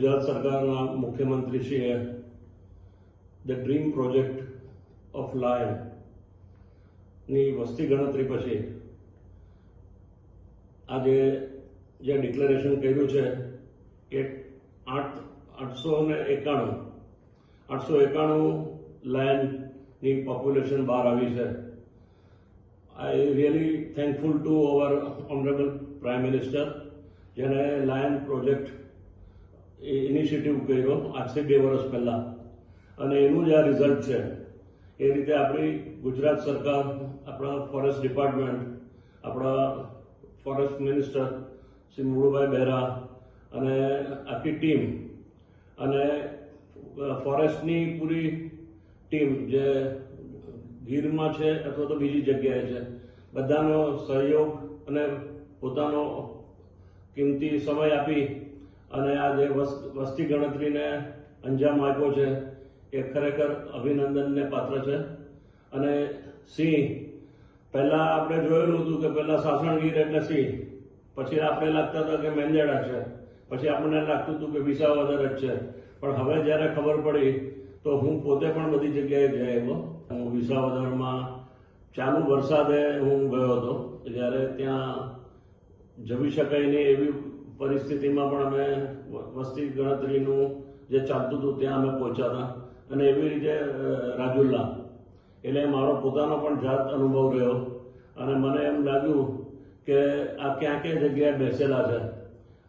ગુજરાત સરકારના મુખ્યમંત્રીશ્રીએ the dream project of લાયનની વસ્તી ગણતરી પછી આજે જે ડિક્લેરેશન કર્યું છે એ 891 લાયનની પોપ્યુલેશન બહાર આવી છે. I really thankful to our honourable prime minister, જેને લાયન પ્રોજેક્ટ ઇનિશિયેટિવ કર્યો આજથી 2 વર્ષ પહેલાં, અને એનું જે આ રિઝલ્ટ છે એ રીતે આપણી ગુજરાત સરકાર, આપણા ફોરેસ્ટ ડિપાર્ટમેન્ટ, આપણા ફોરેસ્ટ મિનિસ્ટર શ્રી મુળુભાઈ બહેરા અને આખી ટીમ અને ફોરેસ્ટની પૂરી ટીમ જે ગીરમાં છે અથવા તો બીજી જગ્યાએ છે, બધાનો સહયોગ અને પોતાનો કિંમતી સમય આપી અને આ જે વસ્તી ગણતરીને અંજામ આપ્યો છે એ ખરેખર અભિનંદનને પાત્ર છે. અને સિંહ પહેલાં આપણે જોયેલું હતું કે પહેલાં સાસણગીર એટલે સિંહ, પછી આપણે લાગતા હતા કે મેંદેડા છે, પછી આપણને લાગતું હતું કે વિસાવદર જ છે. પણ હવે જ્યારે ખબર પડી તો હું પોતે પણ બધી જગ્યાએ જઈ આવ્યો. હું વિસાવદરમાં ચાલુ વરસાદે હું ગયો હતો, જ્યારે ત્યાં જવી શકાય નહીં એવી પરિસ્થિતિમાં પણ અમે વસ્તી ગણતરીનું જે ચાલતું હતું ત્યાં અમે પહોંચ્યા હતા. અને એવી રીતે રાજુલા, એટલે મારો પોતાનો પણ જાત અનુભવ રહ્યો અને મને એમ લાગ્યું કે આ ક્યાં ક્યાં જગ્યાએ બેસેલા છે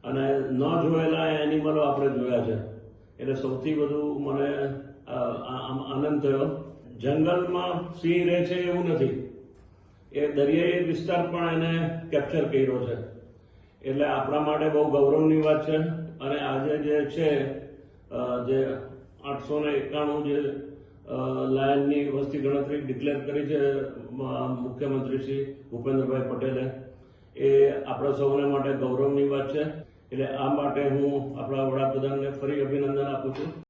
અને ન જોયેલા એનિમલો આપણે જોયા છે. એટલે સૌથી વધુ મને આનંદ થયો. જંગલમાં સિંહ રહે છે એવું નથી, એ દરિયાઈ વિસ્તાર પણ એને કેપ્ચર કર્યો છે. એટલે આપણા માટે બહુ ગૌરવની વાત છે. અને આજે જે છે જે 891 જે લાયનની વસ્તી ગણતરી ડિક્લેર કરી છે મુખ્યમંત્રી શ્રી ભૂપેન્દ્રભાઈ પટેલે, એ આપણા સૌને માટે ગૌરવની વાત છે. એટલે આ માટે હું આપણા વડાપ્રધાનને ફરી અભિનંદન આપું છું.